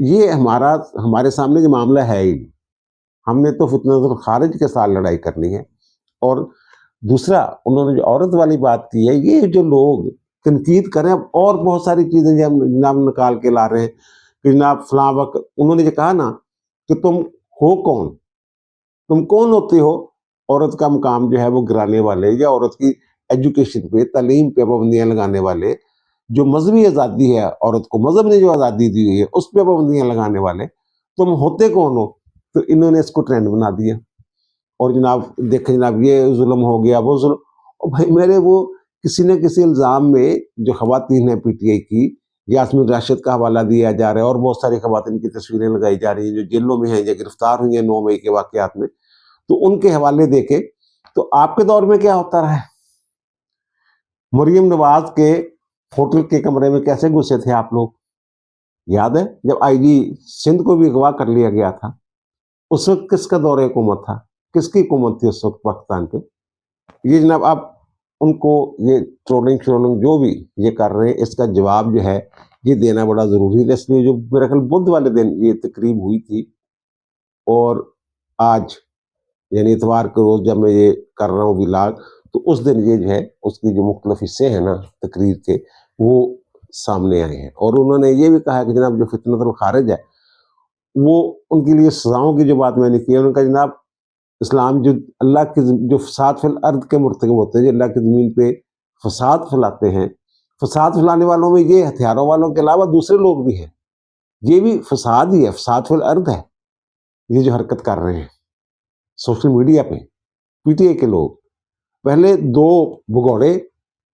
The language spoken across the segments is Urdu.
یہ ہمارے سامنے جو معاملہ ہے ہی نہیں. ہم نے تو فتنۃ الخارج کے ساتھ لڑائی کرنی ہے. اور دوسرا انہوں نے جو عورت والی بات کی ہے، یہ جو لوگ تنقید کریں، اب اور بہت ساری چیزیں جناب نکال کے لا رہے ہیں کہ جناب فلاں وقت انہوں نے یہ کہا نا کہ تم ہو کون، تم کون ہوتے ہو عورت کا مقام جو ہے وہ گرانے والے، یا عورت کی ایجوکیشن پہ، تعلیم پہ پابندیاں لگانے والے، جو مذہبی آزادی ہے، عورت کو مذہب نے جو آزادی دی ہوئی ہے اس پہ پابندیاں لگانے والے، تم ہوتے کون ہو؟ تو انہوں نے اس کو ٹرینڈ بنا دیا. اور جناب دیکھیں جناب یہ ظلم ہو گیا، وہ ظلم. اور بھائی میرے وہ کسی نہ کسی الزام میں جو خواتین ہیں پی ٹی آئی کی، یاسمین راشد کا حوالہ دیا جا رہا ہے، اور بہت ساری خواتین کی تصویریں لگائی جا رہی ہیں جو جیلوں میں ہیں یا گرفتار ہوئی ہیں 9 مئی کے واقعات میں. تو ان کے حوالے دیکھے تو آپ کے دور میں کیا ہوتا رہا ہے؟ مریم نواز کے ہوٹل کے کمرے میں کیسے گھسے تھے آپ لوگ؟ یاد ہے جب آئی جی سندھ کو بھی اغوا کر لیا گیا تھا، اس وقت کس کا دور حکومت تھا؟ کس کی حکومت تھی اس وقت پاکستان پہ؟ یہ جناب آپ ان کو یہ ٹرولنگ جو بھی یہ کر رہے ہیں، اس کا جواب جو ہے یہ دینا بڑا ضروری ہے. اس لیے جو میرے خیال بدھ والے دن یہ تقریب ہوئی تھی، اور آج یعنی اتوار کے روز جب میں یہ کر رہا ہوں ولاگ، تو اس دن یہ جو ہے اس کی جو مختلف حصے ہیں نا تقریر کے، وہ سامنے آئے ہیں. اور انہوں نے یہ بھی کہا کہ جناب جو فتنۃ الخارج ہے وہ ان کے لیے سزاؤں کی جو بات میں نے کی ہے، انہوں نے کہا جناب اسلام جو اللہ کی جو فساد فی الارض کے مرتکب ہوتے ہیں، جو اللہ کی زمین پہ فساد پھیلاتے ہیں، فساد پھیلانے والوں میں یہ ہتھیاروں والوں کے علاوہ دوسرے لوگ بھی ہیں، یہ بھی فساد ہی ہے، فساد فی الارض ہے. یہ جو حرکت کر رہے ہیں سوشل میڈیا پہ پی ٹی آئی کے لوگ، پہلے 2 بگوڑے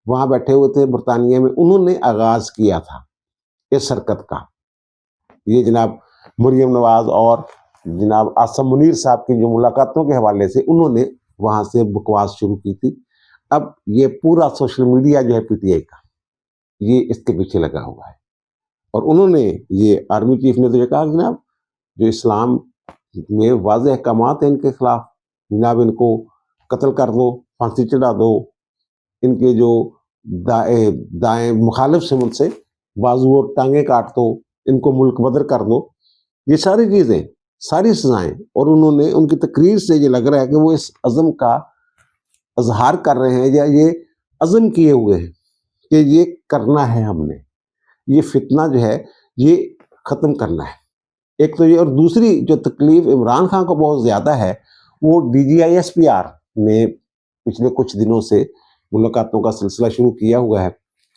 وہاں بیٹھے ہوئے تھے برطانیہ میں، انہوں نے آغاز کیا تھا اس حرکت کا. یہ جناب مریم نواز اور جناب عاصم منیر صاحب کی جو ملاقاتوں کے حوالے سے انہوں نے وہاں سے بکواس شروع کی تھی. اب یہ پورا سوشل میڈیا جو ہے پی ٹی آئی کا، یہ اس کے پیچھے لگا ہوا ہے. اور انہوں نے یہ آرمی چیف نے تو یہ کہا جناب جو اسلام میں واضح احکامات ہیں ان کے خلاف، جناب ان کو قتل کر دو، پھانسی چڑھا دو، ان کے جو دائیں مخالف سے ان سے بازو اور ٹانگیں کاٹ دو، ان کو ملک بدر کر دو. یہ ساری چیزیں، ساری سزائیں. اور انہوں نے ان کی تقریر سے یہ لگ رہا ہے کہ وہ اس عزم کا اظہار کر رہے ہیں، یا یہ عزم کیے ہوئے ہیں کہ یہ کرنا ہے، ہم نے یہ فتنہ جو ہے یہ ختم کرنا ہے. ایک تو یہ، اور دوسری جو تکلیف عمران خان کو بہت زیادہ ہے، وہ D G I S P R نے پچھلے کچھ دنوں سے ملاقاتوں کا سلسلہ شروع کیا ہوا ہے.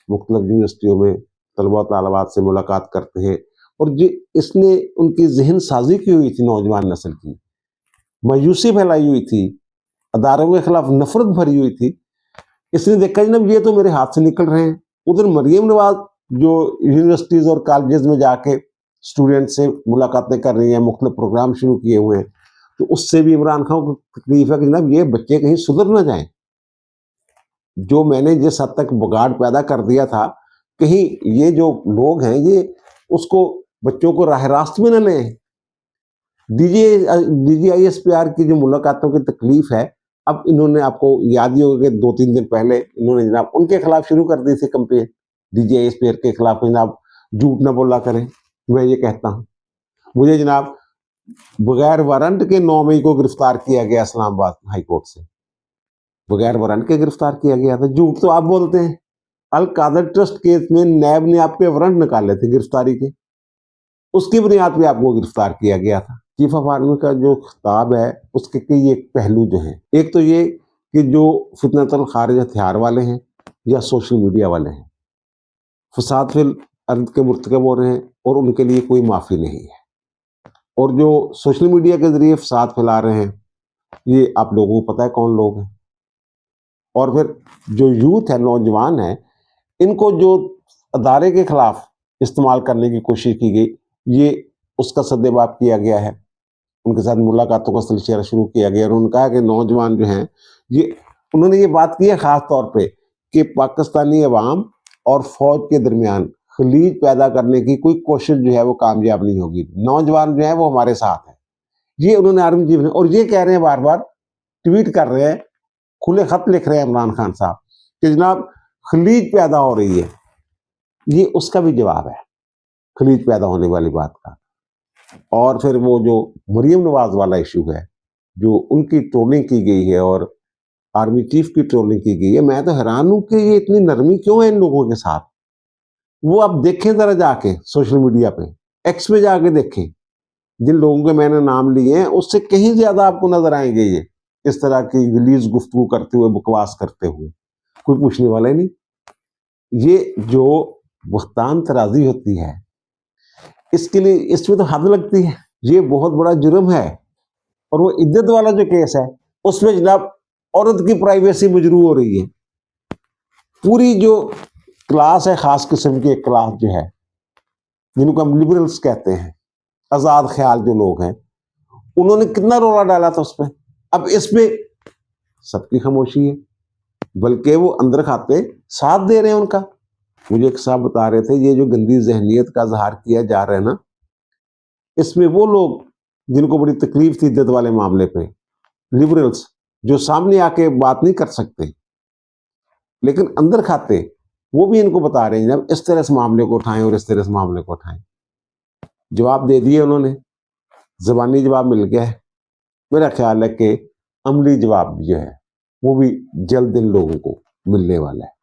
مختلف یونیورسٹیوں میں طلباء طالبات سے ملاقات کرتے ہیں، اور اس نے ان کی ذہن سازی کی ہوئی تھی، نوجوان نسل کی مایوسی پھیلائی ہوئی تھی، اداروں کے خلاف نفرت بھری ہوئی تھی. اس نے دیکھا جناب یہ تو میرے ہاتھ سے نکل رہے ہیں. ادھر مریم نواز جو یونیورسٹیز اور کالجز میں جا کے اسٹوڈنٹ سے ملاقاتیں کر رہی ہیں، مختلف پروگرام شروع کیے ہوئے ہیں، تو اس سے بھی عمران خان کو تکلیف ہے کہ جناب یہ بچے کہیں سدھر نہ جائیں. جو میں نے جس حد تک بگاڑ پیدا کر دیا تھا، کہیں یہ جو لوگ ہیں یہ اس کو بچوں کو راہ راست میں نہ لیں. D G I S P R کی جو ملاقاتوں کی تکلیف ہے، اب انہوں نے آپ کو یاد ہی ہوگا کہ 2-3 دن پہلے انہوں نے جناب ان کے خلاف شروع کر دی تھی campaign, D G I S P R کے خلاف جناب جھوٹ نہ بولا کریں. میں یہ کہتا ہوں، مجھے جناب بغیر وارنٹ کے 9 مئی کو گرفتار کیا گیا اسلام آباد ہائی کورٹ سے، بغیر وارنٹ کے گرفتار کیا گیا تھا. جھوٹ تو آپ بولتے ہیں. القادر ٹرسٹ کیس میں نیب نے آپ کے وارنٹ نکالے تھے گرفتاری کے، اس کی بنیاد پہ آپ کو گرفتار کیا گیا تھا. چیف آف آرمی کا جو خطاب ہے اس کے کئی ایک پہلو جو ہیں، ایک تو یہ کہ جو فتنۃ الخارج ہتھیار والے ہیں یا سوشل میڈیا والے ہیں، فساد فی الارض کے مرتکب ہو رہے ہیں اور ان کے لیے کوئی معافی نہیں ہے. اور جو سوشل میڈیا کے ذریعے فساد پھیلا رہے ہیں، یہ آپ لوگوں کو پتہ ہے کون لوگ ہیں. اور پھر جو یوتھ ہے، نوجوان ہے، ان کو جو ادارے کے خلاف استعمال کرنے کی کوشش کی گئی، یہ اس کا سدباب کیا گیا ہے. ان کے ساتھ ملاقاتوں کا سلسلہ شروع کیا گیا، اور انہوں نے کہا کہ نوجوان جو ہیں یہ، انہوں نے یہ بات کی ہے خاص طور پہ کہ پاکستانی عوام اور فوج کے درمیان خلیج پیدا کرنے کی کوئی کوشش جو ہے وہ کامیاب نہیں ہوگی. نوجوان جو ہے وہ ہمارے ساتھ ہیں. یہ انہوں نے آرمی چیف نے، اور یہ کہہ رہے ہیں، بار بار ٹویٹ کر رہے ہیں، کھلے خط لکھ رہے ہیں عمران خان صاحب کہ جناب خلیج پیدا ہو رہی ہے. یہ اس کا بھی جواب ہے خلیج پیدا ہونے والی بات کا. اور پھر وہ جو مریم نواز والا ایشو ہے، جو ان کی ٹرولنگ کی گئی ہے اور آرمی چیف کی ٹرولنگ کی گئی ہے، میں تو حیران ہوں کہ یہ اتنی نرمی کیوں ہے ان لوگوں کے ساتھ. وہ آپ دیکھیں ذرا جا کے سوشل میڈیا پہ، ایکس پہ جا کے دیکھیں، جن لوگوں کے میں نے نام لیے ہیں اس سے کہیں زیادہ آپ کو نظر آئیں گے یہ اس طرح کی ریلیز گفتگو کرتے ہوئے، بکواس کرتے ہوئے. کوئی پوچھنے والا ہی نہیں. یہ جو بہتان ترازی ہوتی ہے، اس کے لیے اس میں تو حد لگتی ہے. یہ بہت بڑا جرم ہے. اور وہ عدت والا جو کیس ہے اس میں جناب عورت کی پرائیویسی مجروح ہو رہی ہے. پوری جو کلاس ہے، خاص قسم کی ایک کلاس جو ہے جن کو ہم لبرلز کہتے ہیں، آزاد خیال جو لوگ ہیں، انہوں نے کتنا رولا ڈالا تھا اس پہ. اب اس پہ سب کی خاموشی ہے، بلکہ وہ اندر کھاتے ساتھ دے رہے ہیں ان کا. مجھے ایک صاحب بتا رہے تھے یہ جو گندی ذہنیت کا اظہار کیا جا رہا ہے نا، اس میں وہ لوگ جن کو بڑی تکلیف تھی عدت والے معاملے پہ، لبرلز، جو سامنے آ کے بات نہیں کر سکتے لیکن اندر کھاتے، وہ بھی ان کو بتا رہے ہیں جب اس طرح اس معاملے کو اٹھائیں اور اس طرح اس معاملے کو اٹھائیں. جواب دے دیے انہوں نے، زبانی جواب مل گیا ہے. میرا خیال ہے کہ عملی جواب جو ہے وہ بھی جلد ان لوگوں کو ملنے والا ہے.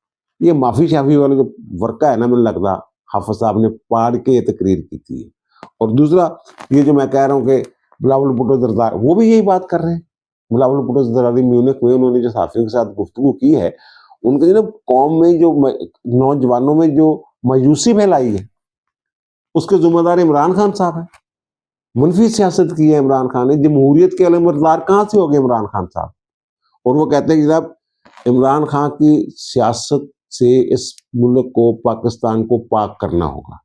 یہ معافی شافی والا جو ورقہ ہے نا، مجھے لگتا حافظ صاحب نے پاڑھ کے یہ تقریر کی تھی. اور دوسرا یہ جو میں کہہ رہا ہوں کہ بلاول بھٹو زرداری، وہ بھی یہی بات کر رہے ہیں. بلاول بھٹو زرداری میونخ میں انہوں نے جو صحافیوں کے ساتھ گفتگو کی ہے، ان کے جو قوم میں جو نوجوانوں میں جو مایوسی پھیلائی ہے اس کے ذمہ دار عمران خان صاحب ہیں. منفی سیاست کی ہے عمران خان نے. جمہوریت کے علمبردار کہاں سے ہو گئے عمران خان صاحب؟ اور وہ کہتے ہیں کہ جناب عمران خان کی سیاست سے اس ملک کو، پاکستان کو پاک کرنا ہوگا.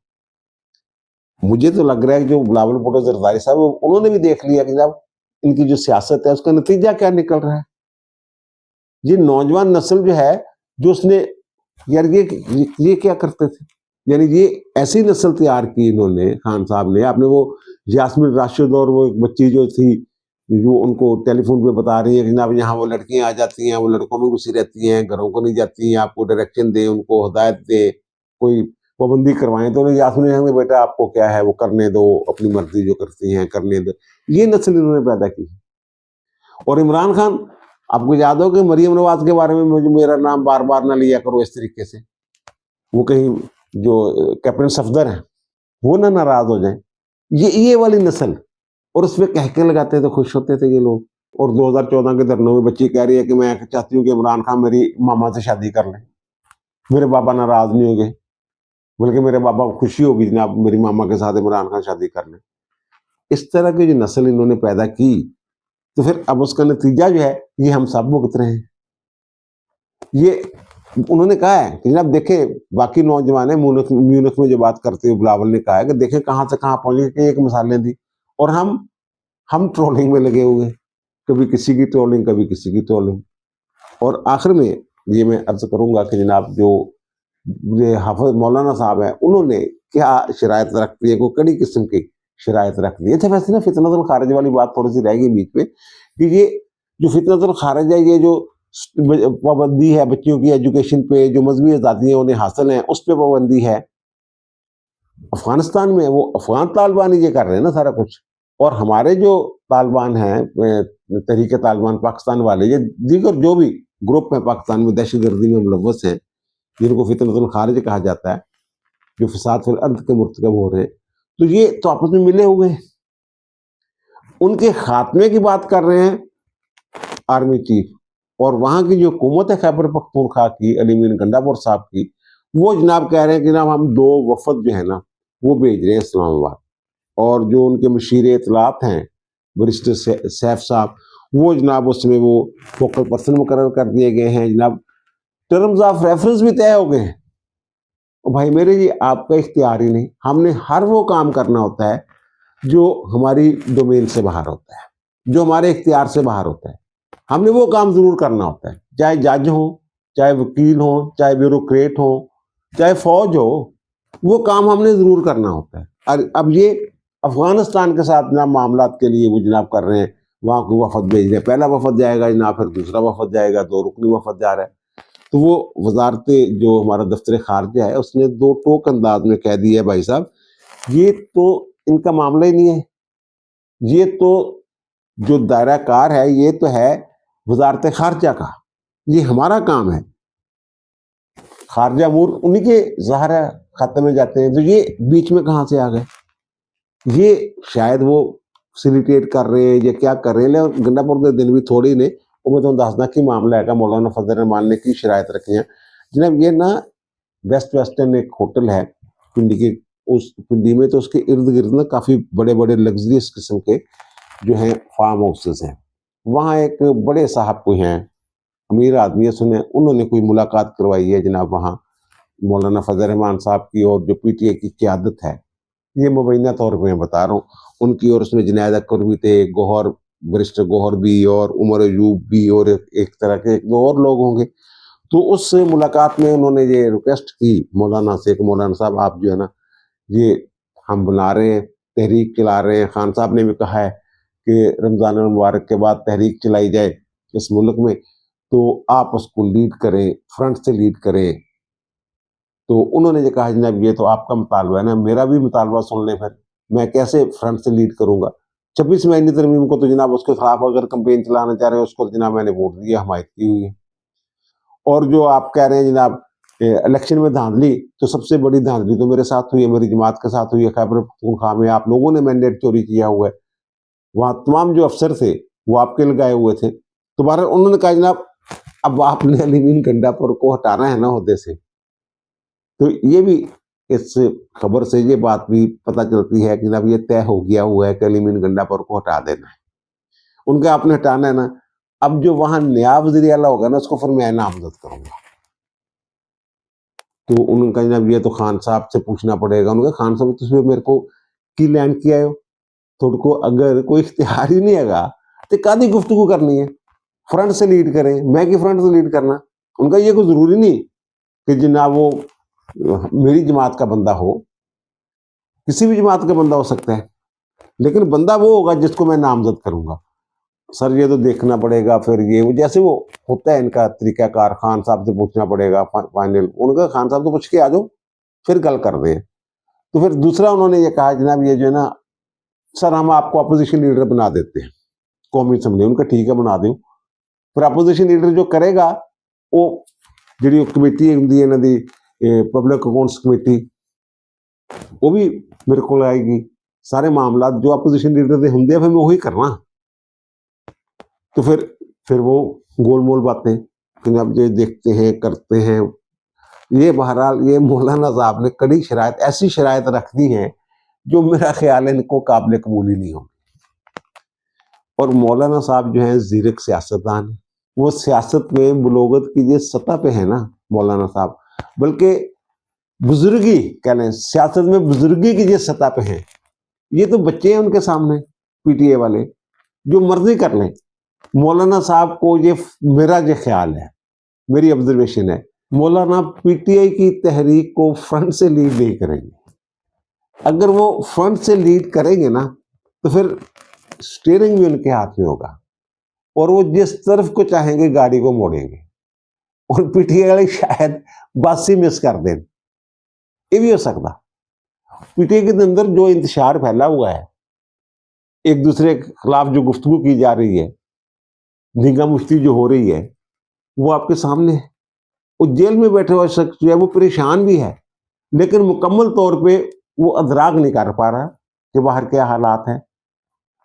مجھے تو لگ رہا ہے کہ جو بلاول بھٹو زرداری صاحب انہوں نے بھی دیکھ لیا کہ جناب ان کی جو سیاست ہے اس کا نتیجہ کیا نکل رہا ہے. یہ نوجوان نسل جو ہے، جو اس نے یار یہ کیا کرتے تھے، یعنی یہ ایسی نسل تیار کی انہوں نے، خان صاحب نے. آپ نے وہ یاسمین راشد اور وہ ایک بچی جو تھی جو ان کو ٹیلی فون پہ بتا رہی ہے کہ جناب یہاں وہ لڑکیاں آ جاتی ہیں، وہ لڑکوں میں گھسی رہتی ہیں، گھروں کو نہیں جاتی ہیں، آپ کو ڈائریکشن دیں، ان کو ہدایت دیں، کوئی پابندی کروائیں. تو یاسمین نے کہا بیٹا آپ کو کیا ہے، وہ کرنے دو، اپنی مرضی جو کرتی ہیں کرنے دو. یہ نسل انہوں نے پیدا کی. اور عمران خان، آپ کو یاد ہو کہ مریم نواز کے بارے میں میرا نام بار بار نہ لیا کرو اس طریقے سے، وہ کہیں جو کیپٹن صفدر ہیں وہ نہ ناراض ہو جائیں. یہ والی نسل. اور اس پہ کہکے لگاتے تھے، خوش ہوتے تھے یہ لوگ. اور 2014 کے دھرنوں میں بچی کہہ رہی ہے کہ میں چاہتی ہوں کہ عمران خان میری ماما سے شادی کر لیں، میرے بابا ناراض نہیں ہو گئے، بلکہ میرے بابا کو خوشی ہوگی جناب میری ماما کے ساتھ عمران خان شادی کر لیں. اس طرح کی جو نسل انہوں نے پیدا کی، تو پھر اب اس کا نتیجہ جو ہے یہ ہم سب بھگت رہے ہیں. یہ انہوں نے کہا ہے کہ جناب دیکھیں، باقی نوجوان ہیں میونخ میں جو بات کرتے ہوئے بلاول نے کہا ہے کہ دیکھیں کہاں سے کہاں پہنچے کہ ایک مثالیں دی، اور ہم ٹرولنگ میں لگے ہوئے، کبھی کسی کی ٹرولنگ، کبھی کسی کی ٹرولنگ. اور آخر میں یہ میں عرض کروں گا کہ جناب جو حافظ مولانا صاحب ہیں، انہوں نے کیا شرائط رکھ دی ہے، کوئی کڑی قسم کی شرائط رکھ دی ہے. اچھا ویسے نا فتنۃ الخارج والی بات تھوڑی سی رہ گئی بیچ میں، کہ یہ جو فتنۃ الخارج ہے، یہ جو پابندی ہے بچیوں کی ایجوکیشن پہ، جو مذہبی آزادیاں انہیں حاصل ہیں اس پہ پابندی ہے. افغانستان میں وہ افغان طالبان یہ کر رہے ہیں نا سارا کچھ. اور ہمارے جو طالبان ہیں، تحریک طالبان پاکستان والے، یہ دیگر جو بھی گروپ ہیں پاکستان میں دہشت گردی میں ملوث ہیں، جن کو فتنۃ الخارج کہا جاتا ہے، جو فساد فی الارض کے مرتکب ہو رہے ہیں، تو یہ تو آپس میں ملے ہوئے ہیں. ان کے خاتمے کی بات کر رہے ہیں آرمی چیف. اور وہاں کی جو حکومت ہے خیبر پختونخوا کی، علی مین گنڈاپور صاحب کی، وہ جناب کہہ رہے ہیں کہ جناب ہم 2 وفد جو ہے نا وہ بھیج رہے ہیں اسلام آباد. اور جو ان کے مشیر اطلاعات ہیں برسٹر سیف صاحب، وہ جناب اس میں وہ فوکل پرسن مقرر کر دیے گئے ہیں. جناب ٹرمز آف ریفرنس بھی طے ہو گئے ہیں. بھائی میرے یہ آپ کا اختیار ہی نہیں. ہم نے ہر وہ کام کرنا ہوتا ہے جو ہماری ڈومین سے باہر ہوتا ہے، جو ہمارے اختیار سے باہر ہوتا ہے. ہم نے وہ کام ضرور کرنا ہوتا ہے، چاہے جج ہوں، چاہے وکیل ہوں، چاہے بیوروکریٹ ہوں، چاہے فوج ہو، وہ کام ہم نے ضرور کرنا ہوتا ہے. اور اب یہ افغانستان کے ساتھ جناب معاملات کے لیے وہ جناب کر رہے ہیں، وہاں کو وفد بھیج رہے ہیں. پہلا وفد جائے گا جناب، پھر دوسرا وفد جائے گا، 2 رکنی وفد جا رہا ہے. تو وہ وزارت جو ہمارا دفتر خارجہ ہے، اس نے 2 ٹوک انداز میں کہہ دیا ہے بھائی صاحب یہ تو ان کا معاملہ ہی نہیں ہے. یہ تو جو دائرہ کار ہے یہ تو ہے وزارت خارجہ کا، یہ ہمارا کام ہے، خارجہ امور انہی کے ظاہر ہے خاتے میں جاتے ہیں، تو یہ بیچ میں کہاں سے آ گئے؟ یہ شاید وہ فیسیلیٹیٹ کر رہے ہیں یا کیا کر رہے ہیں، لیکن گنڈا پور کے دن بھی تھوڑی نے وہ میں تو دسنا کی معاملہ ہے کہ مولانا فضل الرحمان نے کی شرائط رکھی ہیں جناب۔ یہ نا بیسٹ ویسٹرن ایک ہوٹل ہے پنڈی کے، اس پنڈی میں تو اس کے ارد گرد نا کافی بڑے بڑے لگژریس قسم کے جو ہیں فارم ہاؤسز ہیں۔ وہاں ایک بڑے صاحب کوئی ہیں، امیر آدمی ہے، سنے انہوں نے کوئی ملاقات کروائی ہے جناب وہاں مولانا فضل الرحمان صاحب کی اور جو پی ٹی اے کی قیادت ہے، یہ مبینہ طور پہ میں بتا رہا ہوں ان کی، اور اس میں جنید اکر بھی تھے، گوہر برسٹر گوہر بھی، اور عمر ایوب بھی، اور ایک طرح کے دو اور لوگ ہوں گے۔ تو اس ملاقات میں انہوں نے یہ ریکویسٹ کی مولانا سے کہ مولانا صاحب آپ جو ہے نا یہ ہم بنا رہے ہیں، تحریک چلا رہے ہیں، خان صاحب نے بھی کہا ہے کہ رمضان المبارک کے بعد تحریک چلائی جائے اس ملک میں، تو آپ اس کو لیڈ کریں، فرنٹ سے لیڈ کریں۔ تو انہوں نے یہ کہا جناب یہ تو آپ کا مطالبہ ہے نا، میرا بھی مطالبہ سن لیں، پھر میں کیسے فرنٹ سے لیڈ کروں گا؟ 26 آئینی ترمیم کو تو جناب اس کے خلاف اگر کمپین چلانا چاہ رہے ہیں اس کو جناب میں نے ووٹ دیا، حمایت کی ہوئی ہے۔ اور جو آپ کہہ رہے ہیں جناب الیکشن میں دھاندلی، تو سب سے بڑی دھاندلی تو میرے ساتھ ہوئی ہے، میری جماعت کے ساتھ ہوئی ہے، خیبر پختونخوا میں آپ لوگوں نے مینڈیٹ چوری کیا ہوا ہے، وہاں تمام جو افسر تھے وہ آپ کے لگائے ہوئے تھے، دوبارہ انہوں نے کہا جناب اب آپ نے علی امین گنڈا پور کو ہٹانا ہے نا عہدے سے۔ تو یہ بھی اس خبر سے یہ بات بھی پتہ چلتی ہے کہ جناب یہ طے ہو گیا ہوا ہے کہ علی امین گنڈا پور کو ہٹا دینا ہے، ان کا آپ نے ہٹانا ہے نا۔ اب جو وہاں نیا وزیر اعلیٰ ہوگا نا اس کو پھر میں نامزد کروں گا۔ تو انہوں نے کہا جناب یہ تو خان صاحب سے پوچھنا پڑے گا۔ انہوں نے کہا خان صاحب تسی میرے کو کی لینڈ کیا ہے، تھوڑ کو اگر کوئی اختیار ہی نہیں ہے تو کادی گفتگو کرنی ہے، فرنٹ سے لیڈ کریں، میں کی فرنٹ سے لیڈ کرنا۔ ان کا یہ کوئی ضروری نہیں کہ جناب وہ میری جماعت کا بندہ ہو، کسی بھی جماعت کا بندہ ہو سکتا ہے، لیکن بندہ وہ ہوگا جس کو میں نامزد کروں گا۔ سر یہ تو دیکھنا پڑے گا، پھر یہ جیسے وہ ہوتا ہے ان کا طریقہ کار، خان صاحب سے پوچھنا پڑے گا فائنل۔ ان کا خان صاحب تو پوچھ کے آ جاؤ پھر گل کر دیں۔ تو پھر دوسرا انہوں نے یہ کہا جناب یہ جو ہے نا سر ہم آپ کو اپوزیشن لیڈر بنا دیتے ہیں قومی اسمبلی۔ ان کا ٹھیک ہے بنا دوں، پھر اپوزیشن لیڈر جو کرے گا وہ جڑی کمیٹی ہوندی ہے انہاں دی پبلک اکاؤنٹس کمیٹی، وہ بھی میرے کو آئے گی، سارے معاملات جو اپوزیشن لیڈر دے ہوندے ہیں پھر میں وہی کرنا۔ تو پھر وہ گول مول باتیں جناب یہ دیکھتے ہیں کرتے ہیں۔ یہ بہرحال یہ مولانا صاحب نے کڑی شرائط، ایسی شرائط رکھ دی ہیں جو میرا خیال ہے ان کو قابل قبول ہی نہیں ہوگی۔ اور مولانا صاحب جو ہیں زیرک سیاستدان ہیں، وہ سیاست میں بلوغت کی جو سطح پہ ہے نا مولانا صاحب، بلکہ بزرگی کہہ لیں، سیاست میں بزرگی کی جو سطح پہ ہیں، یہ تو بچے ہیں ان کے سامنے پی ٹی اے والے، جو مرضی کر لیں۔ مولانا صاحب کو یہ میرا جو خیال ہے، میری آبزرویشن ہے، مولانا پی ٹی آئی کی تحریک کو فرنٹ سے لیڈ نہیں کریں گے۔ اگر وہ فرنٹ سے لیڈ کریں گے نا تو پھر سٹیئرنگ بھی ان کے ہاتھ میں ہوگا، اور وہ جس طرف کو چاہیں گے گاڑی کو موڑیں گے، اور پی ٹی آئی والے شاید بس ہی مس کر دیں۔ یہ بھی ہو سکتا۔ پی ٹی آئی کے اندر جو انتشار پھیلا ہوا ہے، ایک دوسرے کے خلاف جو گفتگو کی جا رہی ہے، نگاہ مشتی جو ہو رہی ہے، وہ آپ کے سامنے ہے۔ وہ جیل میں بیٹھے ہوئے شخص جو ہے وہ پریشان بھی ہے، لیکن مکمل طور پہ وہ ادراک نہیں کر پا رہا کہ باہر کیا حالات ہیں۔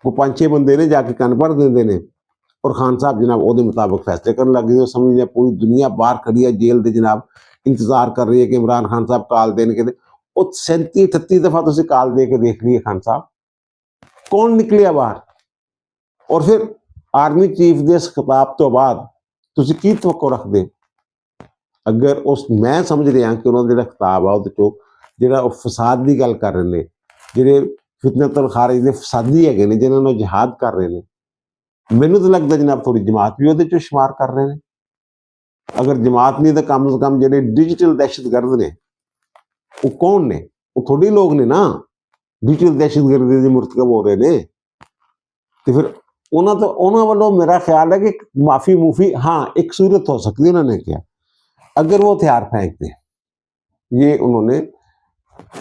وہ 5-6 بندے نے جا کے کن پڑھ دے دینے، اور خان صاحب جناب وہ مطابق فیصلے کرنے لگ گئے۔ سمجھ لیں پوری دنیا باہر کھڑی ہے جیل دے جناب، انتظار کر رہی ہے کہ عمران خان صاحب کال دینے کے دے۔ وہ 37-38 دفعہ تو کال دے کے دیکھ لیے خان صاحب، کون نکلیا باہر؟ اور پھر آرمی چیف دے اس خطاب تو بعد تسی کی توقع رکھ دے؟ اگر اس میں سمجھ رہا کہ انہوں نے جڑا خطاب ہے وہ جڑا فساد دی گل کر رہے ہیں، جڑے فتنۃ الخارج دے فسادی ہے نے جنہوں نے جہاد کر رہے ہیں، مینوں تو لگتا جناب تھوڑی جماعت بھی وہ شمار کر رہے ہیں۔ اگر جماعت نہیں تو کم از کم جڑے ڈیجیٹل دہشت گرد نے وہ کون نے؟ وہ تھوڑی لوگ نے نا ڈیجیٹل دہشت گردی دے مرتکب ہو رہے ہیں۔ تو پھر انہوں والوں میرا خیال ہے کہ معافی موفی ہاں ایک صورت ہو سکتی ہے، انہوں نے کیا اگر وہ ہتھیار پھینک دیں۔ یہ انہوں نے